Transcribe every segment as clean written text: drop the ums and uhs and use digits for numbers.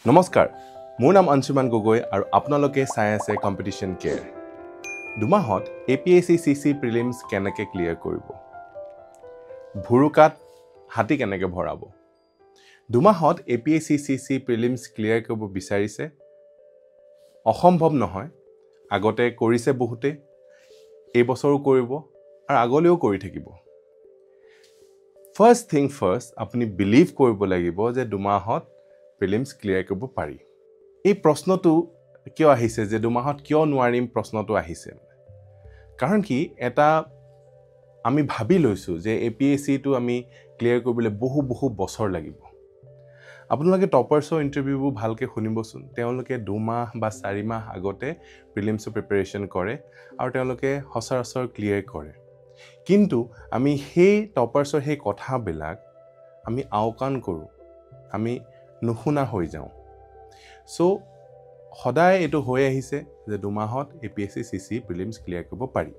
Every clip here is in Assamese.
নমস্কাৰ মোৰ নাম অঞ্শুমান গগৈ আৰু আপোনালোকে চাই আছে কম্পিটিশন কেয়াৰ দুমাহত APSC প্ৰিলিমছ কেনেকৈ ক্লিয়াৰ কৰিব ভুৰুকাত হাতী কেনেকৈ ভৰাব দুমাহত APSC প্ৰিলিমছ ক্লিয়াৰ কৰিব বিচাৰিছে অসম্ভৱ নহয় আগতে কৰিছে বহুতে এই বছৰো কৰিব আৰু আগলৈও কৰি থাকিব ফাৰ্স্ট থিং ফাৰ্স্ট আপুনি বিলিভ কৰিব লাগিব যে দুমাহত প্ৰিলিমছ ক্লিয়াৰ কৰিব পাৰি এই প্ৰশ্নটো কিয় আহিছে যে দুমাহত কিয় নোৱাৰিম প্ৰশ্নটো আহিছে কাৰণ কি এটা আমি ভাবি লৈছো যে APSC টো আমি ক্লিয়াৰ কৰিবলৈ বহু বছৰ লাগিব আপোনালোকে টপাৰ্ছৰ ইন্টাৰভিউবোৰ ভালকে শুনিবচোন তেওঁলোকে 2 মাহ বা 4 মাহ আগতে প্ৰিলিমছৰ প্ৰিপাৰেচন কৰে আৰু তেওঁলোকে হসৰসৰ ক্লিয়াৰ কৰে কিন্তু আমি সেই টপাৰ্ছৰ সেই কথাবিলাক আমি আওকাণ কৰো আমি নুশুনা হৈ যাওঁ সো সদায় এটো হৈ আহিছে যে দুমাহত APSC প্ৰিলিমছ ক্লিয়াৰ কৰিব পাৰি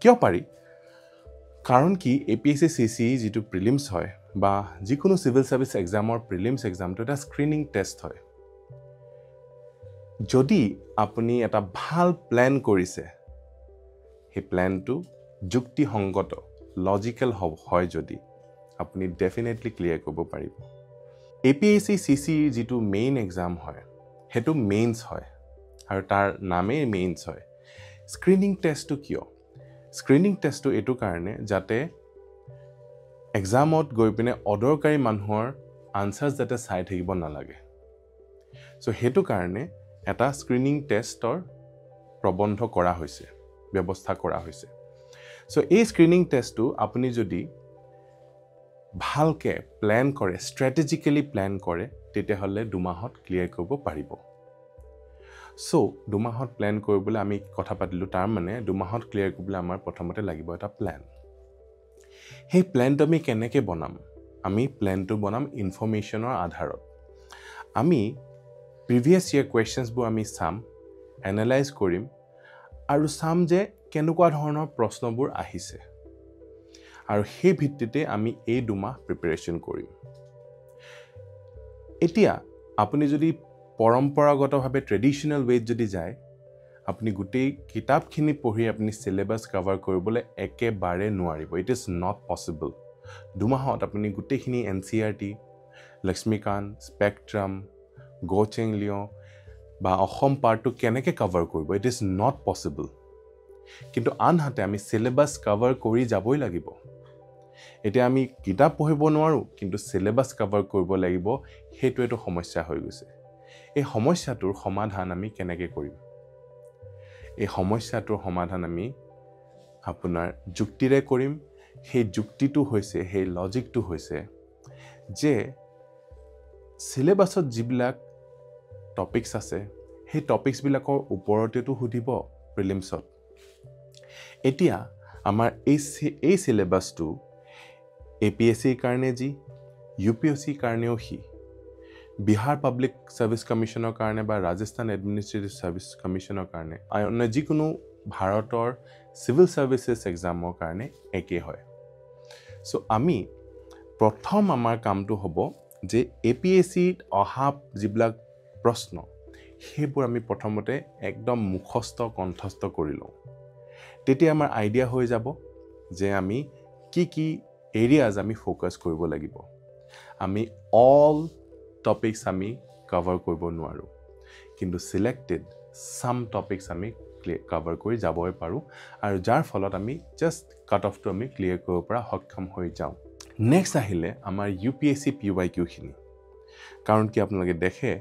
কিয় পাৰি কাৰণ কি APSC যেটো প্ৰিলিমছ হয় বা যিকোনো সিভিল সাৰ্ভিস এক্সামৰ প্ৰিলিমছ এক্সামটো এটা স্ক্ৰিনিং টেষ্ট হয় যদি আপুনি এটা ভাল প্ল্যান কৰিছে সেই প্ল্যানটো যুক্তিসংগত লজিক্যাল হয় যদি আপুনি ডেফিনেটলি ক্লিয়াৰ কৰিব পাৰিব APSC যেটো মেইন এক্সাম হয় হেতু মেইনছ হয় আৰু তাৰ নামে মেইনছ হয় স্ক্ৰিনিং টেষ্টটো কিয় স্ক্ৰিনিং টেষ্টটো এটো কাৰণে যাতে এক্সামত গৈ পিনে অদৰকাৰী মানুহৰ আনসাৰ যাতে চাই থাকিব নালাগে সো হেতু কাৰণে এটা স্ক্ৰিনিং টেষ্টৰ প্ৰবন্ধ কৰা হৈছে ব্যৱস্থা কৰা হৈছে সো এই স্ক্ৰিনিং টেষ্টটো আপুনি যদি ভালকে প্ল্যান কৰে স্ট্ৰ্যাটেজিক্যালি প্ল্যান কৰে তেতিয়া হলে দুমাহত ক্লিয়াৰ কৰিব পাৰিব সো দুমাহত প্ল্যান কৰিবলৈ আমি কথা পাতিলো তাৰ মানে দুমাহত ক্লিয়াৰ কৰিবলৈ আমাৰ প্ৰথমতে লাগিব এটা প্ল্যান সেই প্ল্যানটো আমি কেনেকৈ বনাম আমি প্ল্যানটো বনাম ইনফৰমেশনৰ আধাৰত আমি প্ৰিভিয়াস ইয়াৰ কোৱেশ্চনছবোৰ আমি চাম এনালাইজ কৰিম আৰু চাম যে কেনেকুৱা ধৰণৰ প্ৰশ্নবোৰ আহিছে আৰু সেই ভিত্তিতে আমি এই দুমাহ প্ৰিপাৰেচন কৰিম এতিয়া আপুনি যদি পৰম্পৰাগতভাৱে ট্ৰেডিশনাল ৱেত যদি যায় আপুনি গোটেই কিতাপখিনি পঢ়ি আপুনি সিলেবাস কভাৰ কৰিবলৈ একেবাৰে নোৱাৰিব ইট ইজ নট পসিবল দুমাহত আপুনি গোটেইখিনি NCERT লক্ষ্মীকান্ত স্পেক্ট্ৰাম গোচেং লিও বা অসম পাৰ্টটো কেনেকৈ কভাৰ কৰিব ইট ইজ নট পসিবল কিন্তু আনহাতে আমি সিলেবাস কভাৰ কৰি যাবই লাগিব এতিয়া আমি কিতাপ পঢ়িব নোৱাৰো কিন্তু সিলেবাস কভাৰ কৰিব লাগিব হেতু এটো সমস্যা হৈ গৈছে এই সমস্যাটোৰ সমাধান আমি কেনেকৈ কৰিম এই সমস্যাটোৰ সমাধান আমি আপোনাৰ যুক্তিৰে কৰিম সেই যুক্তিটো হৈছে সেই লজিকটো হৈছে যে সিলেবাসত যিবিলাক টপিকস আছে সেই টপিকস বিলাকৰ ওপৰতেটো সুধিব প্ৰিলিমছত এতিয়া আমাৰ এই সিলেবাসটো APSC কাৰণে জি UPSC কাৰণেও হি বিহাৰ পাব্লিক সাৰ্ভিস কমিশনৰ কাৰণে বা ৰাজস্থান এডমিনিষ্ট্ৰেটিভ সাৰ্ভিস কমিশনৰ কাৰণে অন্য যিকোনো ভাৰতৰ সিভিল সাৰ্ভিসেছ এক্সামৰ কাৰণে একে হয় সো আমি প্ৰথম আমাৰ কামটো হ'ব যে APSC অহা যিবিলাক প্ৰশ্ন হেবোৰ আমি প্ৰথমতে একদম মুখস্থ কণ্ঠস্থ কৰি লওঁ তেতিয়া আমাৰ আইডিয়া হৈ যাব যে আমি কি এৰিয়াজ আমি ফোকাস কৰিব লাগিব আমি অল টপিকস আমি কভাৰ কৰিব নোৱাৰো কিন্তু সিলেক্টেড সাম টপিকস আমি কভাৰ কৰি যাবই পাৰো আৰু যাৰ ফলত আমি জাস্ট কাট অফটো আমি ক্লিয়াৰ কৰিব পৰা সক্ষম হৈ যাওঁ নেক্সট আহিলে আমাৰ UPSC PYQ খিনি কাৰণ কি আপোনালোকে দেখে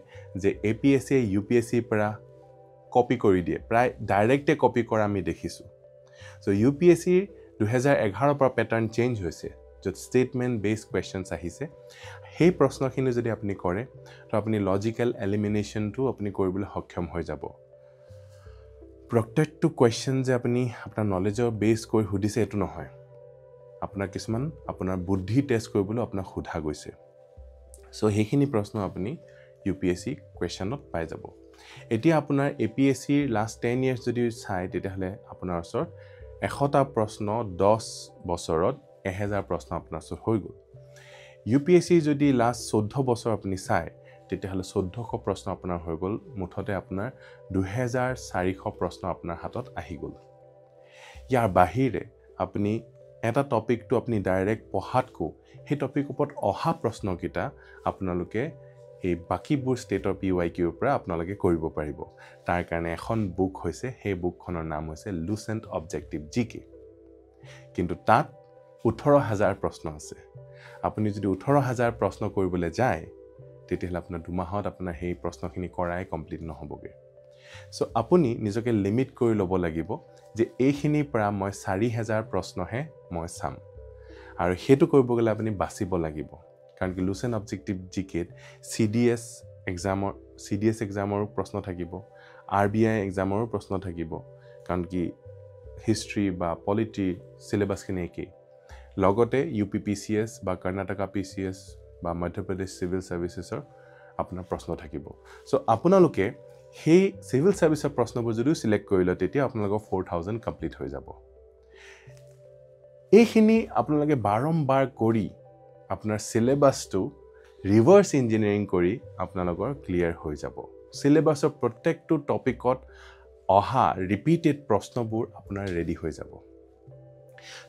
যে APSC UPSC পৰা কপি কৰি দিয়ে প্ৰায় ডাইৰেক্টে কপি কৰা আমি দেখিছো সো UPSC 2011 পৰা প্যাটাৰ্ন চেঞ্জ হৈছে যত স্টেটমেন্ট বেসড কোৱেশ্চনছ আহিছে সেই প্ৰশ্নখিনি যদি আপুনি কৰে তো আপুনি লজিক্যাল এলিমিনেশনটো আপুনি কৰিবলৈ সক্ষম হৈ যাব প্ৰত্যেকটো কোৱেশ্চন যে আপুনি আপোনাৰ নলেজৰ বেস কৰি সুধিছে এটো নহয় আপোনাৰ কিছুমান আপোনাৰ বুদ্ধি টেষ্ট কৰিবলৈ আপোনাক সোধা গৈছে সো হেখিনি প্ৰশ্ন আপুনি UPSC কোৱেশ্চনত পাই যাব এতিয়া আপোনাৰ APSC লাষ্ট 10 ইয়াৰ্স যদি চাই তেতিয়া হলে আপোনাৰ ওচৰত 100টা প্ৰশ্ন 10 বছৰত 1000 প্ৰশ্ন আপোনাৰ ওচৰত হৈ গল UPSC যদি লাষ্ট 14 বছৰ আপুনি চাই তেতিয়াহ'লে 1400 প্ৰশ্ন আপোনাৰ হৈ গ'ল মুঠতে আপোনাৰ 2400 প্ৰশ্ন আপোনাৰ হাতত আহি গ'ল ইয়াৰ বাহিৰে আপুনি এটা টপিকটো আপুনি ডাইৰেক্ট পঢ়াতকো সেই টপিক ওপৰত অহা প্ৰশ্নকিটা আপোনালোকে এই বাকিবোৰ ষ্টেটৰ PYQৰ পৰা আপোনালোকে কৰিব পাৰিব তাৰ কাৰণে এখন বুক হৈছে সেই বুকখনৰ নাম হৈছে লুচেন্ট অবজেক্টিভ GK কিন্তু তাত 18000 প্ৰশ্ন আছে আপুনি যদি 18000 প্ৰশ্ন কৰিবলৈ যায় তেতিয়াহ'লে আপোনাৰ 2 মাহত আপোনাৰ সেই প্ৰশ্নখিনি কৰাই কমপ্লিট নহবগে সো আপুনি নিজকে লিমিট কৰি ল'ব লাগিব যে এইখিনিৰ পৰা মই 4000 প্ৰশ্নহে মই চাম আৰু হেতু কৰিব গলে আপুনি বাছিব লাগিব কাৰণ কি লুচেন্ট অবজেক্টিভ GK CDS এক্সামৰ প্ৰশ্ন থাকিব RBI এক্সামৰ প্ৰশ্ন থাকিব কাৰণ কি হিষ্ট্ৰী বা পলিটি সিলেবাসখিনি একেই লগতে UPPCS বা কৰ্ণাটকা PCS বা মধ্যপ্ৰদেশ সিভিল সাৰ্ভিসেছৰ আপোনাৰ প্ৰশ্ন থাকিব সো আপোনালোকে সেই সিভিল সাৰ্ভিসৰ প্ৰশ্নবোৰ যদি সিলেক্ট কৰিলে তেতিয়া আপোনালোকৰ 4000 কমপ্লিট হৈ যাব এইখিনি আপোনালোকে বাৰম্বাৰ কৰি আপোনাৰ সিলেবাসটো ৰিভাৰ্স ইঞ্জিনিয়াৰিং কৰি আপোনালোকৰ ক্লিয়াৰ হৈ যাব সিলেবাসৰ প্ৰত্যেকটো টপিকত অহা ৰিপিটেড প্ৰশ্নবোৰ আপোনাৰ ৰেডি হৈ যাব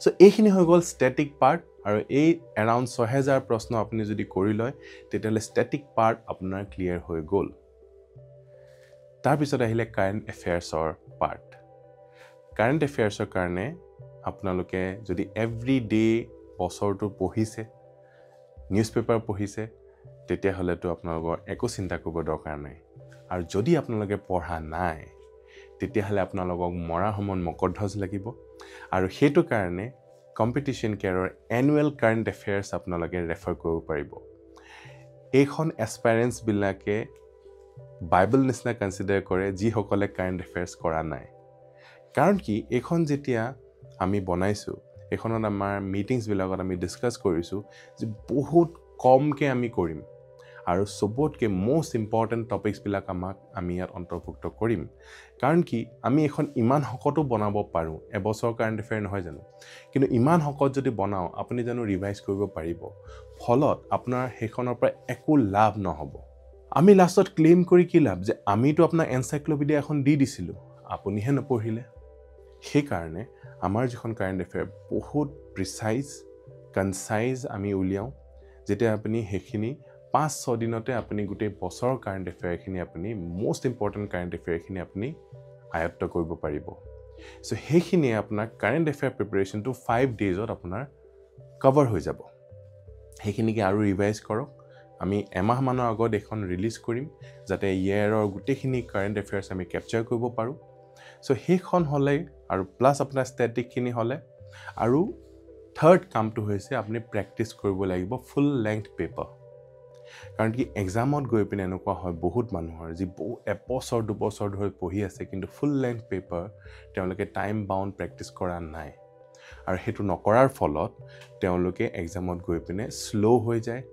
সো এইখিনি হৈ গ'ল ষ্টেটিক পাৰ্ট আৰু এই এৰাউণ্ড 6000 প্ৰশ্ন আপুনি যদি কৰি লয় তেতিয়াহ'লে ষ্টেটিক পাৰ্ট আপোনাৰ ক্লিয়াৰ হৈ গ'ল তাৰ পিছত আহিলে কাৰেণ্ট এফেয়াৰ্সৰ পাৰ্ট কাৰেণ্ট এফেয়াৰ্সৰ কাৰণে আপোনালোকে যদি এভৰি ডে বছৰটো পঢ়িছে নিউজপেপাৰ পঢ়িছে তেতিয়াহ'লেতো আপোনালোকৰ একো চিন্তা কৰিব দৰকাৰ নাই আৰু যদি আপোনালোকে পঢ়া নাই তেতিয়াহ'লে আপোনালোকক মৰা সময়ত মকৰধ্বজ লাগিব আৰু সেইটো কাৰণে কম্পিটিশন কেয়াৰৰ এনুৱেল কাৰেণ্ট এফেয়াৰ্স আপোনালোকে ৰেফাৰ কৰিব পাৰিব এইখন এস্পাইৰেন্স বিলাকে বাইবেল নিচিনা কনসিডাৰ কৰে যিসকলে কাৰেণ্ট এফেয়াৰ্স কৰা নাই কাৰণ কি এইখন যেতিয়া আমি বনাইছো এখনত আমাৰ মিটিংছ বিলাকত আমি ডিসকাস কৰিছো যে বহুত কমকে আমি কৰিম আৰু সবতকে মোস্ট ইম্পৰ্টেন্ট টপিকস বিলাক আমি ইয়াত অন্তৰ্ভুক্ত কৰিম কাৰণ কি আমি এখন ইমান হকটো বনাব পাৰো এবছৰ কাৰেণ্ট এফেয়াৰ নহয় জানো কিন্তু ইমান হকত যদি বনাও আপুনি জানো ৰিভাইজ কৰিব পাৰিব ফলত আপোনাৰ হেখনৰ পৰা একো লাভ নহব আমি লাষ্টত ক্লেম কৰি কি লাভ যে আমিতো আপোনাৰ এনসাইক্লোপিডিয়া এখন দি দিছিলো আপুনিহে নপঢ়িলে সেই কাৰণে আমাৰ যিখন কাৰেণ্ট এফেয়াৰ বহুত প্ৰিসাইজ কনসাইজ আমি উলিয়াও যেতিয়া আপুনি হেখিনি 5-6 দিনতে আপুনি গোটেই বছৰৰ কাৰেণ্ট এফেয়াৰখিনি আপুনি মোস্ট ইম্পৰ্টেন্ট কাৰেণ্ট এফেয়াৰখিনি আপুনি আয়ত্ত কৰিব পাৰিব সো হেখিনি আপোনাৰ কাৰেণ্ট এফেয়াৰ প্ৰিপাৰেচনটো 5 ডেজত আপোনাৰ কভাৰ হৈ যাব হেখিনিকে আৰু ৰিভাইজ কৰক আমি এমাহ মানৰ আগত এখন ৰিলিজ কৰিম যাতে ইয়াৰৰ গোটেইখিনি কাৰেণ্ট এফেয়াৰ্স আমি ক্যাপচাৰ কৰিব পাৰো সো হেখন হলে আৰু প্লাস আপোনাৰ ষ্টেটিক খিনি হলে আৰু থাৰ্ড কামটো হৈছে আপুনি প্ৰেক্টিস কৰিব লাগিব ফুল লেংথ পেপাৰ কাৰণ কি এক্সামত গৈ পিনে এনেকুৱা হয় বহুত মানুহৰ যি এবছৰ দুবছৰ ধৰি পঢ়ি আছে কিন্তু ফুল লেংথ পেপাৰ তেওঁলোকে টাইম বাউন্ড প্ৰেক্টিস কৰা নাই আৰু হেতু নকৰাৰ ফলত তেওঁলোকে এক্সামত গৈ পিনে স্লো হৈ যায়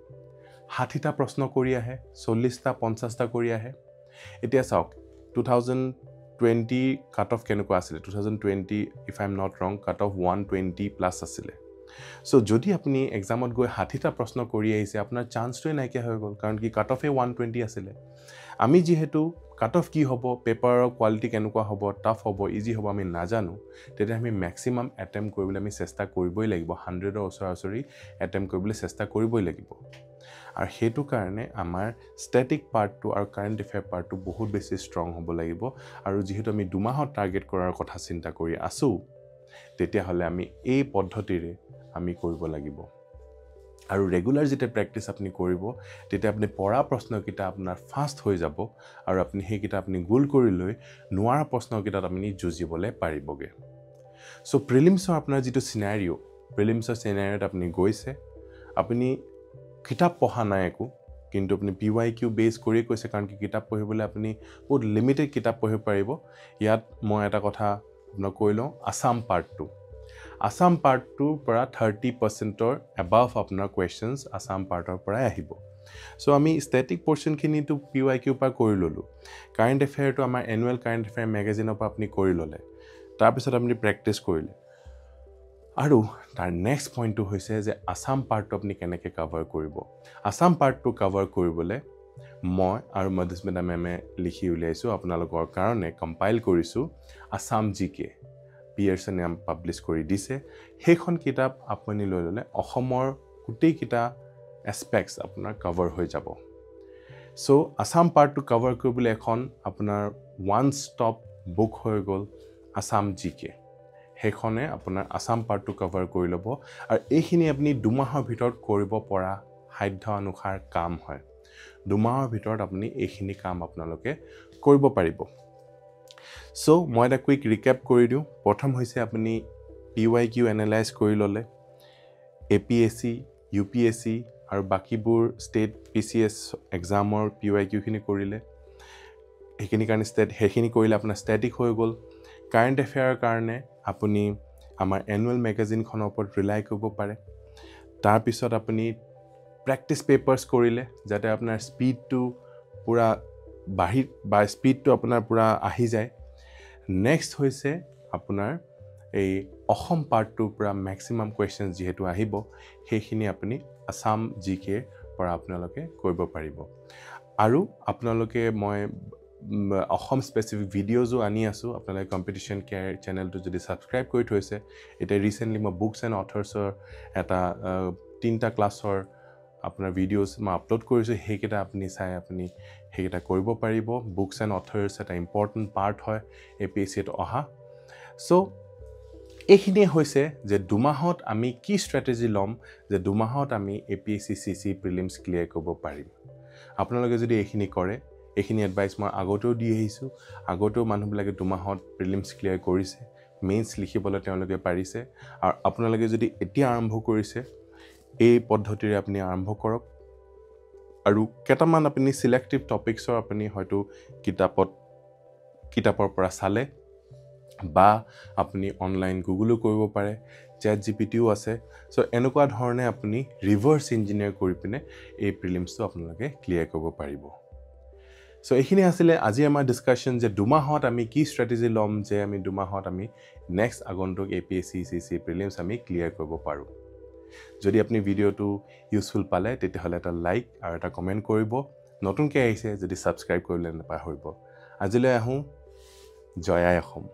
60টা প্ৰশ্ন কৰি আহে 40টা 50টা কৰি আহে এতিয়া চাওক 2020 কাট অফ কেনেকুৱা আছিল 2020 if I am not wrong cut off 120 plus আছিল সো যদি আপুনি এক্সামত গৈ 60টা প্ৰশ্ন কৰি আহিছে আপোনাৰ চান্সটোই নাইকিয়া হৈ গ'ল কাৰণ কি কাট অফে 120 আছিল আমি যেহেতু কাট অফ কি হ'ব পেপাৰৰ কোৱালিটি কেনেকুৱা হ'ব টাফ হ'ব ইজি হ'ব আমি নাজানো তেতিয়া আমি ম্যাক্সিমাম অ্যাটেম্প কৰিবলৈ আমি চেষ্টা কৰিবই লাগিব 100ৰ ওচৰা-ওচৰি অ্যাটেম্প কৰিবলৈ চেষ্টা কৰিবই লাগিব আৰু হেতু কাৰণে আমাৰ ষ্টেটিক পাৰ্টটো আৰু কাৰেণ্ট এফেয়াৰ পাৰ্টটো বহুত বেছি ষ্ট্ৰং হ'ব লাগিব আৰু যেহেতু আমি 2 মাহত টাৰ্গেট কৰাৰ কথা চিন্তা কৰি আছো তেতিয়া হলে আমি এই পদ্ধতিৰে আমি কৰিব লাগিব আৰু ৰেগুলাৰ যেতিয়া প্ৰেক্টিস আপুনি কৰিব তেতিয়া আপুনি পঢ়া প্ৰশ্নকিটা আপোনাৰ ফাষ্ট হৈ যাব আৰু আপুনি হেকিটা আপুনি গোল কৰি লৈ নোৱাৰা প্ৰশ্নকিটাত আপুনি যুজিবলৈ পাৰিবগে সো প্ৰিলিমছৰ আপোনাৰ যেটো সিনাৰিও প্ৰিলিমছৰ সিনাৰিওত আপুনি গৈছে আপুনি কিতাপ পঢ়া নাই একো কিন্তু আপুনি PYQ বেস কৰি কৈছে কাৰণ কি কিতাপ পঢ়িবলৈ আপুনি বহুত লিমিটেড কিতাপ পঢ়িব পাৰিব ইয়াত মই এটা কথা আপোনাক কৈ লওঁ আসাম পাৰ্ট 2 পৰা 30%ৰ above আপোনাৰ কোৱেশ্চনছ আসাম পাৰ্টৰ পৰা আহিব সো আমি ষ্টেটিক পোৰশন খিনিটো PYQ পৰা কৰি ললো কাৰেণ্ট এফেয়াৰটো আমাৰ এনুৱেল কাৰেণ্ট এফেয়াৰ মেগাজিনৰ পৰা আপুনি কৰি ললে তাৰ পিছত আপুনি প্ৰেক্টিস কৰিলে আৰু তাৰ নেক্সট পইণ্টটো হৈছে যে আসাম পাৰ্টটো আপুনি কেনেকৈ কভাৰ কৰিব আসাম পাৰ্টটো কভাৰ কৰিবলৈ মই আৰু মধুস্মিতা মেমে লিখি উলিয়াইছোঁ আপোনালোকৰ কাৰণে কম্পাইল কৰিছোঁ আছাম জিকে পিয়াৰ্চনে পাব্লিছ কৰি দিছে সেইখন কিতাপ আপুনি লৈ ল'লে অসমৰ গোটেইকেইটা এছপেক্টছ আপোনাৰ কভাৰ হৈ যাব চ' আছাম পাৰ্টটো কভাৰ কৰিবলৈ এখন আপোনাৰ ওৱান ষ্টপ বুক হৈ গ'ল আছাম জিকে সেইখনে আপোনাৰ আছাম পাৰ্টটো কভাৰ কৰি ল'ব আৰু এইখিনি আপুনি 2 মাহৰ ভিতৰত কৰিব পৰা সাধ্য অনুসাৰ কাম হয় 2 মাহৰ ভিতৰত আপুনি এইখিনি কাম আপোনালোকে কৰিব পাৰিব চ' মই এটা কুইক ৰিকেপ কৰি দিওঁ প্ৰথম হৈছে আপুনি PYQ এনালাইজ কৰি ল'লে APSC UPSC আৰু বাকিবোৰ ষ্টেট PCS এক্সামৰ PYQখিনি কৰিলে সেইখিনি কাৰণে সেইখিনি কৰিলে আপোনাৰ ষ্টেটিক হৈ গ'ল কাৰেণ্ট এফেয়াৰৰ কাৰণে আপুনি আমাৰ এনুৱেল মেগাজিনখনৰ ওপৰত ৰিলাই কৰিব পাৰে তাৰপিছত আপুনি প্ৰেক্টিছ পেপাৰ্ছ কৰিলে যাতে আপোনাৰ স্পীডটো পুৰা স্পীডটো আপোনাৰ পুৰা আহি যায় নেক্সট হৈছে আপোনাৰ এই অসম পাৰ্টটোৰ পৰা মেক্সিমাম কুৱেশ্যন যিহেতু আহিব সেইখিনি আপুনি আছাম জিকে পৰা আপোনালোকে কৰিব পাৰিব আৰু আপোনালোকে মই অসম স্পেচিফিক ভিডিঅ'জো আনি আছোঁ আপোনালোকে কম্পিটিশ্যন কেয়াৰ চেনেলটো যদি ছাবস্ক্ৰাইব কৰি থৈছে এতিয়া ৰিচেণ্টলি মই বুকছ এণ্ড অথৰ্ছৰ এটা 3টা ক্লাছৰ আপোনাৰ ভিডিঅ'জ মই আপলোড কৰিছোঁ সেইকেইটা আপুনি চাই আপুনি সেইকেইটা কৰিব পাৰিব বুকছ এণ্ড অথৰ্ছ এটা ইম্পৰ্টেণ্ট পাৰ্ট হয় APSCত অহা চ' এইখিনিয়ে হৈছে যে 2 মাহত আমি কি ষ্ট্ৰেটেজি ল'ম যে 2 মাহত আমি APSC CC প্ৰিলিমছ ক্লিয়াৰ কৰিব পাৰিম আপোনালোকে যদি এইখিনি কৰে এইখিনি এডভাইচ মই আগতেও দি আহিছোঁ আগতেও মানুহবিলাকে 2 মাহত প্ৰিলিমছ ক্লিয়াৰ কৰিছে মেইনছ লিখিবলৈ তেওঁলোকে পাৰিছে আৰু আপোনালোকে যদি এতিয়া আৰম্ভ কৰিছে এই পদ্ধতিৰে আপুনি আৰম্ভ কৰক আৰু কেইটামান আপুনি সিলেক্টিভ টপিকছৰ আপুনি হয়তো কিতাপৰ পৰা চালে বা আপুনি অনলাইন গুগলো কৰিব পাৰে ChatGPTও আছে চ' এনেকুৱা ধৰণে আপুনি ৰিভাৰ্ছ ইঞ্জিনিয়াৰ কৰি পিনে এই প্ৰিলিমছটো আপোনালোকে ক্লিয়াৰ কৰিব পাৰিব চ' এইখিনি আছিলে আজি আমাৰ ডিছকাশ্যন যে 2 মাহত আমি কি ষ্ট্ৰেটেজি ল'ম যে আমি 2 মাহত আমি নেক্সট আগন্তুক APSC CC প্ৰিলিমছ আমি ক্লিয়াৰ কৰিব পাৰোঁ যদি আপুনি ভিডিঅ'টো ইউজফুল পালে তেতিয়াহ'লে এটা লাইক আৰু এটা কমেণ্ট কৰিব নতুনকৈ আহিছে যদি ছাবস্ক্ৰাইব কৰিবলৈ নাপাহৰিব আজিলৈ আহোঁ জয় আই অসম